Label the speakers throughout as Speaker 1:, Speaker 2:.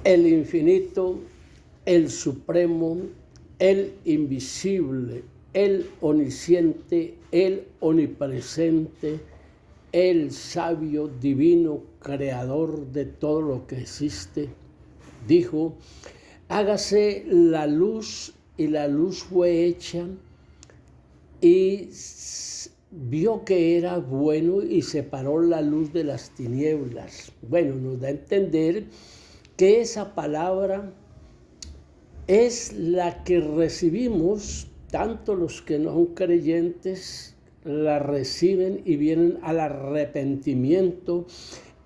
Speaker 1: el infinito, el supremo, el invisible, el omnisciente, el omnipresente, el sabio, divino, creador de todo lo que existe, dijo: hágase la luz, y la luz fue hecha, y vio que era bueno y separó la luz de las tinieblas. Bueno, nos da a entender que esa palabra es la que recibimos, tanto los que no son creyentes la reciben y vienen al arrepentimiento,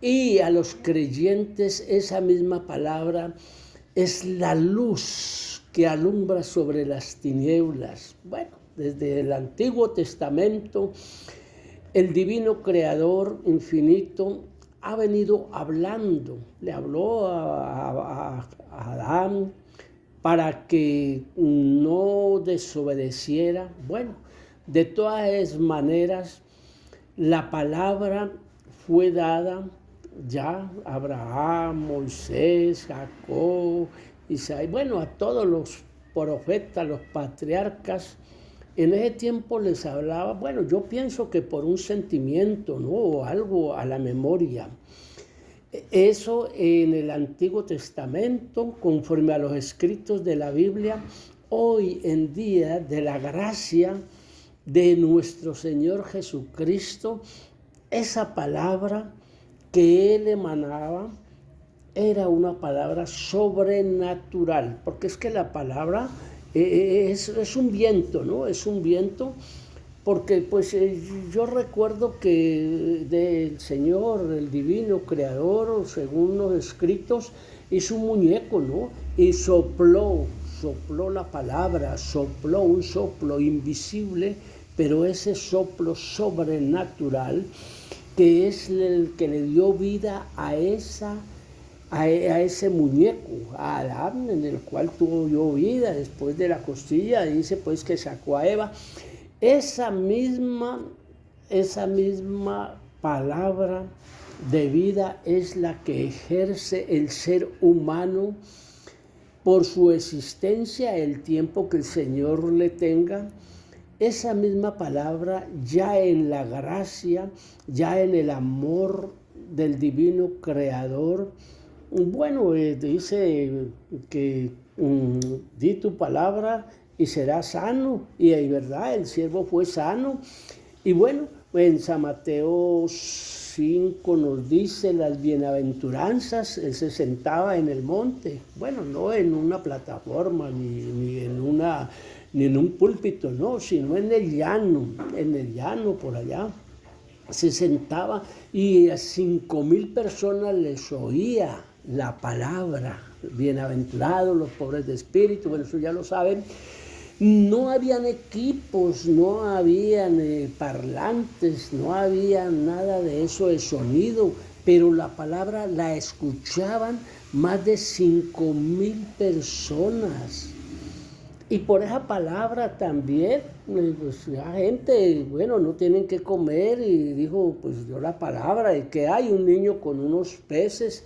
Speaker 1: y a los creyentes esa misma palabra es la luz que alumbra sobre las tinieblas. Bueno, desde el Antiguo Testamento, el divino creador infinito ha venido hablando, le habló a Adán para que no desobedeciera. Bueno, de todas maneras, la palabra fue dada ya a Abraham, Moisés, Jacob, Isaías, bueno, a todos los profetas, los patriarcas. En ese tiempo les hablaba, bueno, yo pienso que por un sentimiento, ¿no? O algo a la memoria. Eso en el Antiguo Testamento, conforme a los escritos de la Biblia. Hoy en día, de la gracia de nuestro Señor Jesucristo, esa palabra que Él emanaba era una palabra sobrenatural, porque es que la palabra es un viento, ¿no? Es un viento, porque pues yo recuerdo que del Señor, el divino creador, según los escritos, hizo un muñeco, ¿no? Y sopló la palabra, sopló un soplo invisible, pero ese soplo sobrenatural que es el que le dio vida a ese muñeco, a Adán, en el cual tuvo vida después de la costilla. Dice pues que sacó a Eva. Esa misma palabra de vida es la que ejerce el ser humano por su existencia, el tiempo que el Señor le tenga. Esa misma palabra, ya en la gracia, ya en el amor del divino creador, bueno, dice que di tu palabra y serás sano. Y es verdad, el siervo fue sano. Y bueno, en San Mateo 5 nos dice las bienaventuranzas. Él se sentaba en el monte, bueno, no en una plataforma ni en un púlpito, no, sino en el llano por allá. Se sentaba y a 5,000 personas les oía la palabra. Bienaventurados los pobres de espíritu, bueno, eso ya lo saben. No habían equipos, no habían parlantes, no había nada de eso de sonido, pero la palabra la escuchaban más de 5,000 personas. Y por esa palabra también, pues la gente, bueno, no tienen que comer, y dijo, pues dio la palabra de que hay un niño con unos peces,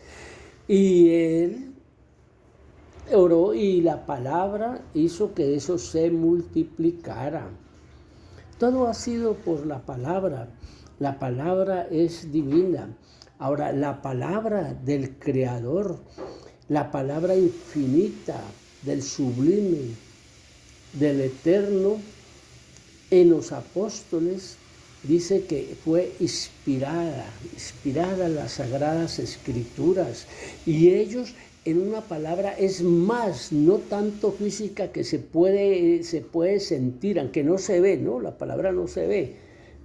Speaker 1: y él oró y la palabra hizo que eso se multiplicara. Todo ha sido por la palabra es divina. Ahora, la palabra del Creador, la palabra infinita, del sublime, del eterno, en los apóstoles dice que fue inspirada las sagradas escrituras, y ellos en una palabra es más, no tanto física, que se puede sentir, aunque no se ve, ¿no? La palabra no se ve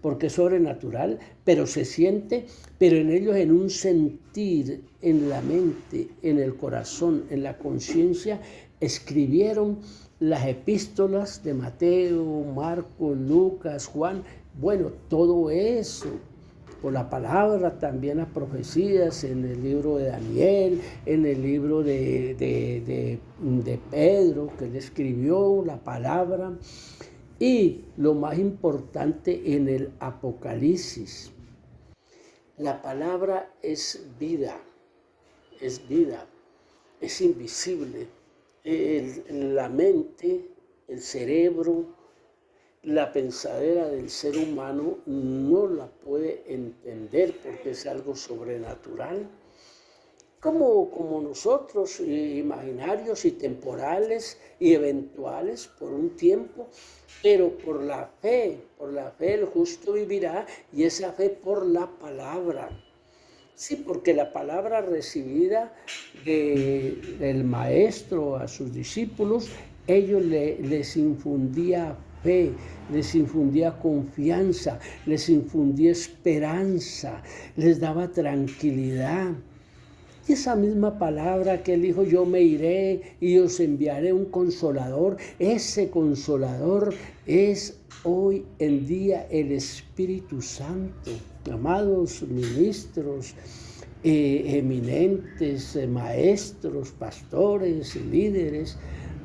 Speaker 1: porque es sobrenatural, pero se siente, pero en ellos en un sentir, en la mente, en el corazón, en la conciencia, escribieron las epístolas de Mateo, Marcos, Lucas, Juan. Bueno, todo eso por la palabra, también las profecías en el libro de Daniel, en el libro de Pedro, que él escribió la palabra, y lo más importante en el Apocalipsis. La palabra es vida, es vida. es invisible. La mente, el cerebro, la pensadera del ser humano no la puede entender porque es algo sobrenatural. Como nosotros, imaginarios y temporales y eventuales por un tiempo, pero por la fe el justo vivirá, y esa fe por la palabra. Sí, porque la palabra recibida del maestro a sus discípulos, ellos les infundía fe, les infundía confianza, les infundía esperanza, les daba tranquilidad. Y esa misma palabra que él dijo, yo me iré y os enviaré un consolador, ese consolador es hoy en día el Espíritu Santo. Amados ministros, eminentes, maestros, pastores, líderes,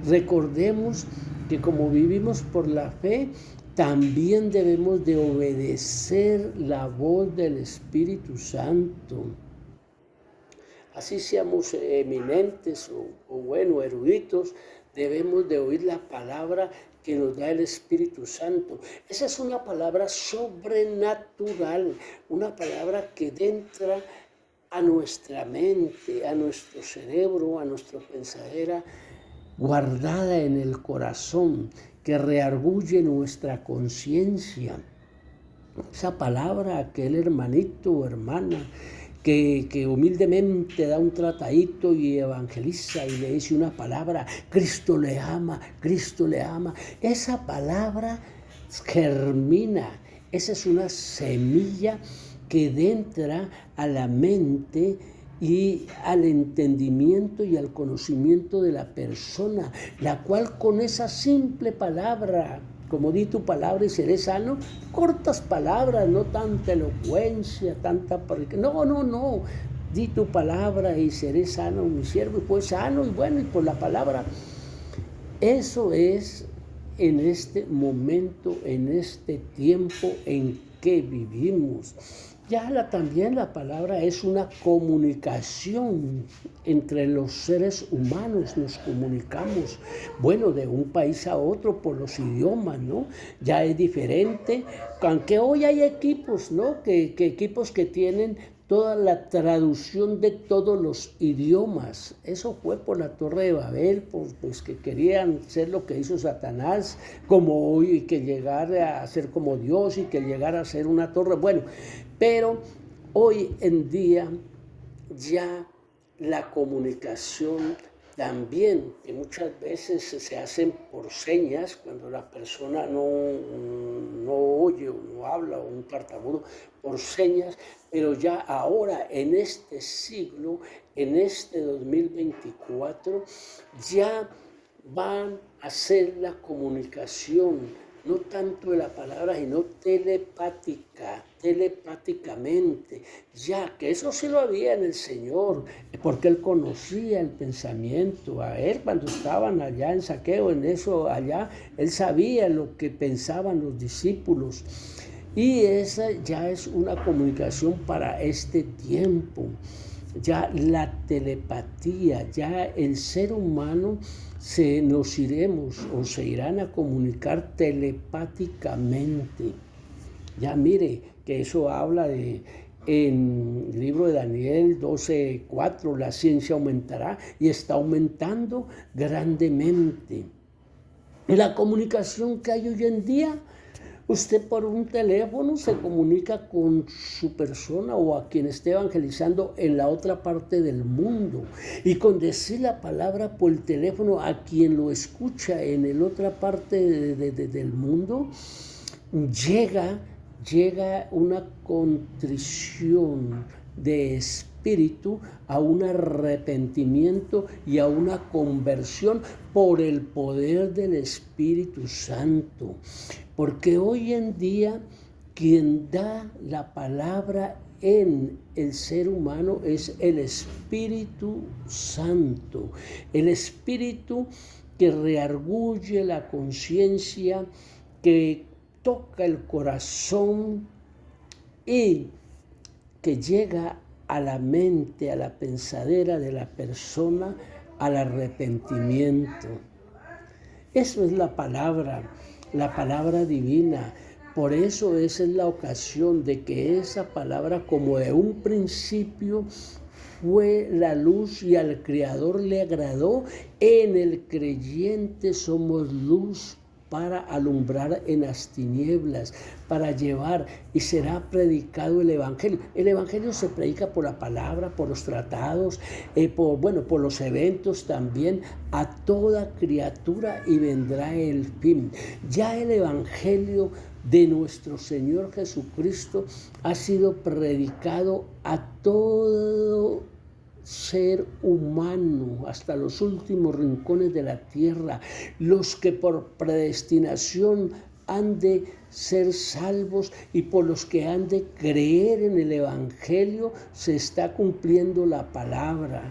Speaker 1: recordemos que como vivimos por la fe, también debemos de obedecer la voz del Espíritu Santo. Así seamos eminentes o eruditos, debemos de oír la palabra que nos da el Espíritu Santo. Esa es una palabra sobrenatural, una palabra que entra a nuestra mente, a nuestro cerebro, a nuestra pensadera, guardada en el corazón, que reargulle nuestra conciencia. Esa palabra, aquel hermanito o hermana que humildemente da un tratadito y evangeliza y le dice una palabra, Cristo le ama, Cristo le ama. Esa palabra germina, esa es una semilla que entra a la mente y al entendimiento y al conocimiento de la persona, la cual con esa simple palabra, como di tu palabra y seré sano, cortas palabras, no tanta elocuencia, no, di tu palabra y seré sano, mi siervo, y pues sano, y bueno, y por la palabra. Eso es en este momento, en este tiempo en que vivimos. También la palabra es una comunicación entre los seres humanos, nos comunicamos, de un país a otro por los idiomas, ¿no? Ya es diferente, aunque hoy hay equipos, ¿no? Que equipos que tienen toda la traducción de todos los idiomas. Eso fue por la Torre de Babel, pues que querían ser lo que hizo Satanás, como hoy, y que llegara a ser como Dios y que llegara a ser una torre. Pero hoy en día ya la comunicación también, que muchas veces se hacen por señas, cuando la persona no oye o no habla, o un tartamudo, por señas, pero ya ahora en este siglo, en este 2024, ya van a hacer la comunicación, no tanto de la palabra, sino telepáticamente, ya que eso sí lo había en el Señor, porque Él conocía el pensamiento. A Él, cuando estaban allá en Saqueo, en eso allá, Él sabía lo que pensaban los discípulos. Y esa ya es una comunicación para este tiempo. Ya la telepatía, ya el ser humano nos iremos o se irán a comunicar telepáticamente. Ya mire que eso habla en el libro de Daniel 12:4, la ciencia aumentará y está aumentando grandemente. La comunicación que hay hoy en día, usted por un teléfono se comunica con su persona o a quien esté evangelizando en la otra parte del mundo. Y con decir la palabra por el teléfono a quien lo escucha en la otra parte del mundo, llega una contrición de espíritu, a un arrepentimiento y a una conversión por el poder del Espíritu Santo. Porque hoy en día quien da la palabra en el ser humano es el Espíritu Santo, el Espíritu que reargulle la conciencia, que toca el corazón y que llega a la mente, a la pensadera de la persona, al arrepentimiento. Eso es la palabra divina. Por eso esa es la ocasión de que esa palabra, como de un principio fue la luz y al Creador le agradó, en el creyente somos luz para alumbrar en las tinieblas, para llevar, y será predicado el Evangelio. El Evangelio se predica por la palabra, por los tratados, por los eventos también, a toda criatura, y vendrá el fin. Ya el Evangelio de nuestro Señor Jesucristo ha sido predicado a todo ser humano, hasta los últimos rincones de la tierra. Los que por predestinación han de ser salvos y por los que han de creer en el Evangelio, se está cumpliendo la palabra.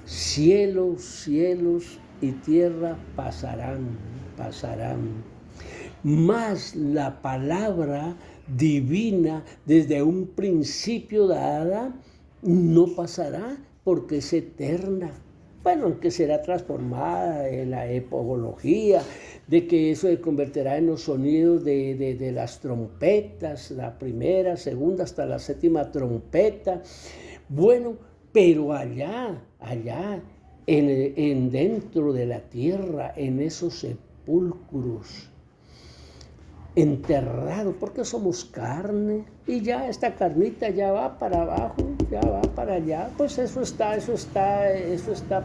Speaker 1: Cielos y tierra pasarán. Mas la palabra divina, desde un principio dada, no pasará, porque es eterna. Bueno, aunque será transformada en la epología, de que eso se convertirá en los sonidos de las trompetas, la primera, segunda, hasta la séptima trompeta. Bueno, pero allá, en dentro de la tierra, en esos sepulcros, enterrado, porque somos carne, y ya esta carnita ya va para abajo, ya va para allá, pues eso está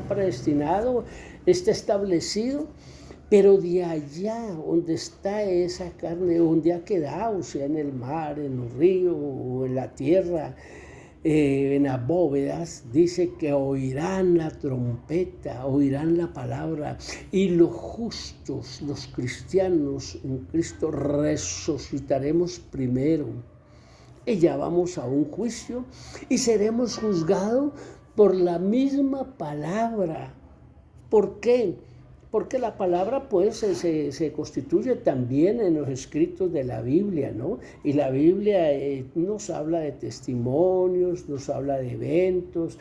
Speaker 1: predestinado, está establecido. Pero de allá donde está esa carne, donde ha quedado, sea en el mar, en el río o en la tierra, en las bóvedas, dice que oirán la trompeta, oirán la palabra, y los justos, los cristianos en Cristo, resucitaremos primero. Y ya vamos a un juicio y seremos juzgados por la misma palabra. ¿Por qué? Porque la palabra pues se constituye también en los escritos de la Biblia, ¿no? Y la Biblia nos habla de testimonios, nos habla de eventos,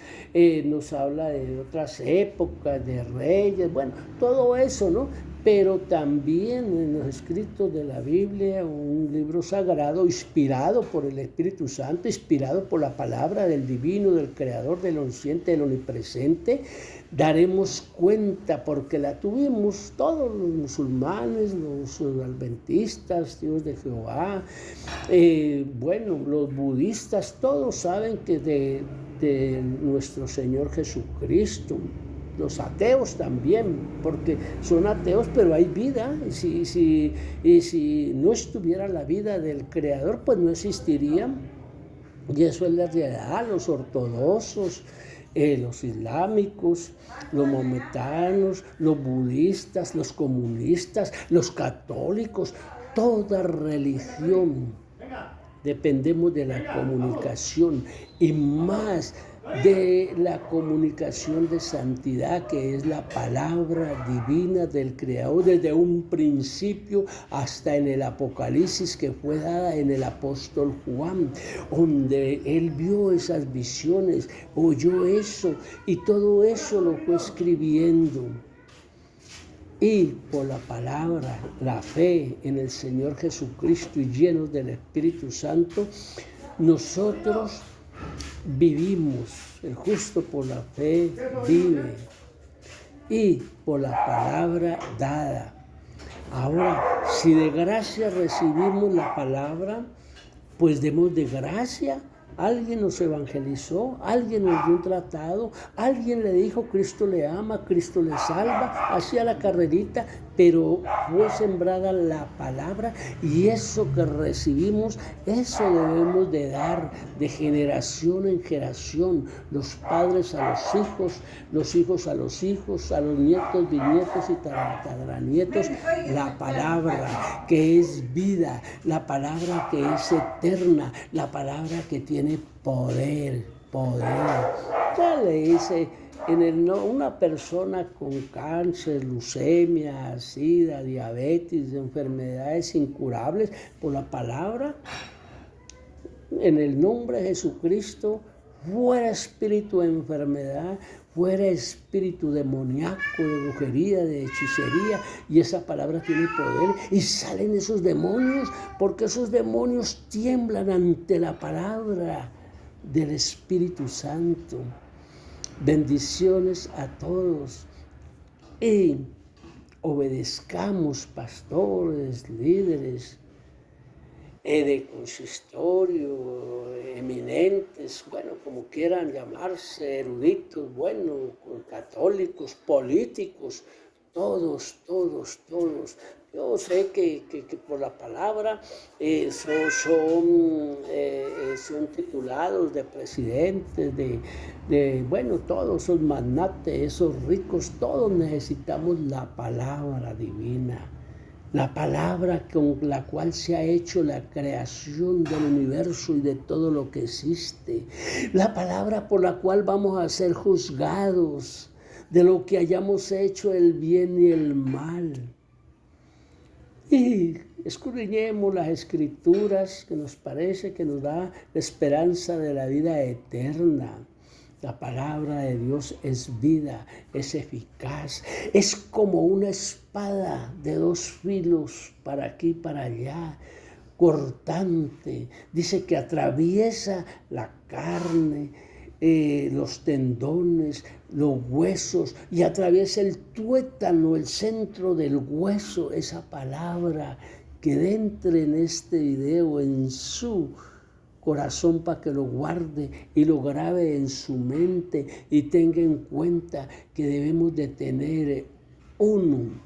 Speaker 1: nos habla de otras épocas, de reyes, bueno, todo eso, ¿no? Pero también en los escritos de la Biblia, un libro sagrado inspirado por el Espíritu Santo, inspirado por la palabra del divino, del creador, del omnisciente, del omnipresente, daremos cuenta, porque la tuvimos todos los musulmanes, los adventistas, Dios de Jehová, los budistas, todos saben que de nuestro Señor Jesucristo. Los ateos también, porque son ateos, pero hay vida, y si no estuviera la vida del Creador, pues no existiría. Y eso es la realidad. Los ortodoxos, los islámicos, los maometanos, los budistas, los comunistas, los católicos, toda religión, dependemos de la comunicación, y más de la comunicación de santidad, que es la palabra divina del Creador desde un principio hasta en el Apocalipsis, que fue dada en el apóstol Juan, donde él vio esas visiones, oyó eso, y todo eso lo fue escribiendo. Y por la palabra, la fe en el Señor Jesucristo y llenos del Espíritu Santo, nosotros vivimos. El justo por la fe vive, y por la palabra dada. Ahora, si de gracia recibimos la palabra, pues demos de gracia. Alguien nos evangelizó, alguien nos dio un tratado, alguien le dijo Cristo le ama, Cristo le salva, hacía la carrerita, pero fue sembrada la palabra, y eso que recibimos, eso debemos de dar de generación en generación, los padres a los hijos a los hijos, a los nietos, bisnietos y tataranietos, la palabra que es vida, la palabra que es eterna, la palabra que tiene poder. Ya le dice una persona con cáncer, leucemia, sida, diabetes, enfermedades incurables, por la palabra, en el nombre de Jesucristo, fuera espíritu de enfermedad, fuera espíritu demoníaco, de brujería, de hechicería, y esa palabra tiene poder, y salen esos demonios, porque esos demonios tiemblan ante la palabra del Espíritu Santo. Bendiciones a todos, y obedezcamos, pastores, líderes, de consistorio, eminentes, bueno, como quieran llamarse, eruditos, bueno, católicos, políticos, todos. Yo sé que por la palabra son titulados de presidentes, bueno, todos esos magnates, esos ricos, todos necesitamos la palabra divina. La palabra con la cual se ha hecho la creación del universo y de todo lo que existe. La palabra por la cual vamos a ser juzgados de lo que hayamos hecho, el bien y el mal. Y escudriñemos las Escrituras, que nos parece que nos da la esperanza de la vida eterna. La palabra de Dios es vida, es eficaz, es como una espada de dos filos para aquí y para allá, cortante. Dice que atraviesa la carne, los tendones, los huesos, y atraviesa el tuétano, el centro del hueso. Esa palabra que entre en este video en su corazón para que lo guarde y lo grabe en su mente y tenga en cuenta que debemos de tener un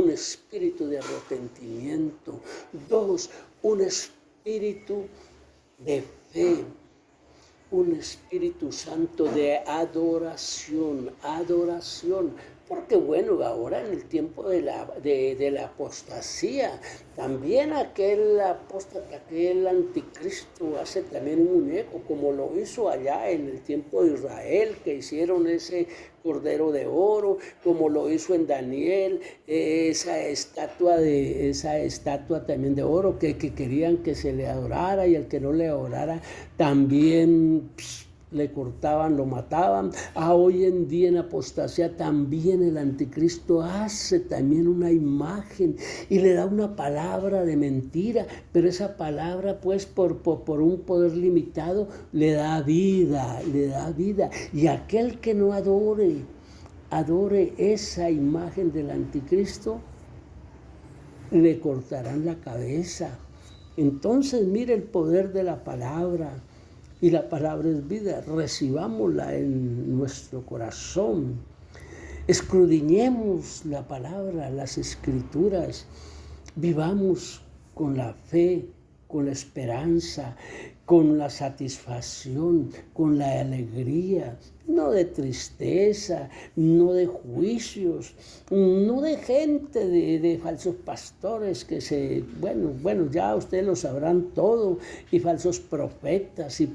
Speaker 1: espíritu de arrepentimiento. 2, un espíritu de fe. Un Espíritu Santo de adoración. Porque bueno, ahora en el tiempo de la apostasía, también aquel apóstata, aquel anticristo hace también un muñeco, como lo hizo allá en el tiempo de Israel, que hicieron ese cordero de oro, como lo hizo en Daniel, esa estatua también de oro que querían que se le adorara, y el que no le adorara también le cortaban, lo mataban. Hoy en día en apostasía también el anticristo hace también una imagen y le da una palabra de mentira, pero esa palabra pues por un poder limitado le da vida. Y aquel que no adore esa imagen del anticristo, le cortarán la cabeza. Entonces mire el poder de la palabra. Y la palabra es vida, recibámosla en nuestro corazón. Escudriñemos la palabra, las Escrituras. Vivamos con la fe, con la esperanza, con la satisfacción, con la alegría, no de tristeza, no de juicios, no de gente, de falsos pastores que bueno, ya ustedes lo sabrán todo, y falsos profetas, y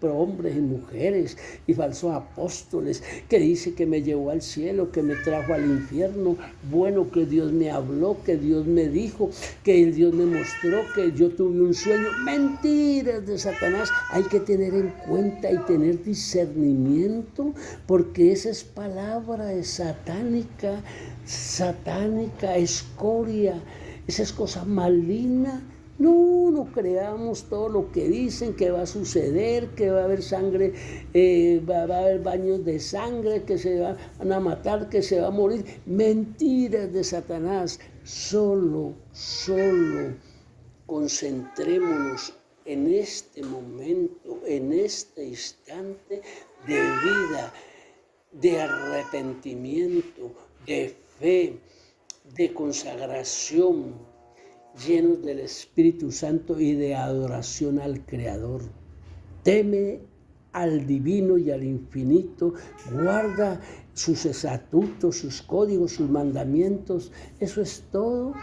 Speaker 1: hombres y mujeres, y falsos apóstoles, que dice que me llevó al cielo, que me trajo al infierno. Bueno, que Dios me habló, que Dios me dijo, que Dios me mostró, que yo tuve un sueño. Mentiras de Satanás. Hay que tener en cuenta y tener discernimiento, porque esa es palabra de satánica, escoria, esa es cosa maligna. No creamos todo lo que dicen que va a suceder, que va a haber sangre, va a haber baños de sangre, que se van a matar, que se va a morir. Mentiras de Satanás. Solo concentrémonos en este momento, en este instante de vida, de arrepentimiento, de fe, de consagración, llenos del Espíritu Santo y de adoración al Creador. Teme al divino y al infinito, guarda sus estatutos, sus códigos, sus mandamientos. Eso es todo.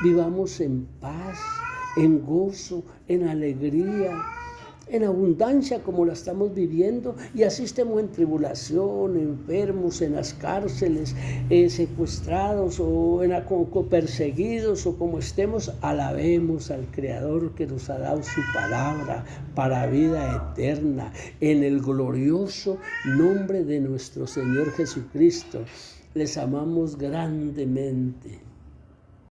Speaker 1: Vivamos en paz, en gozo, en alegría, en abundancia como la estamos viviendo, y así estemos en tribulación, enfermos, en las cárceles, secuestrados o perseguidos, o como estemos, alabemos al Creador que nos ha dado su palabra para vida eterna, en el glorioso nombre de nuestro Señor Jesucristo. Les amamos grandemente.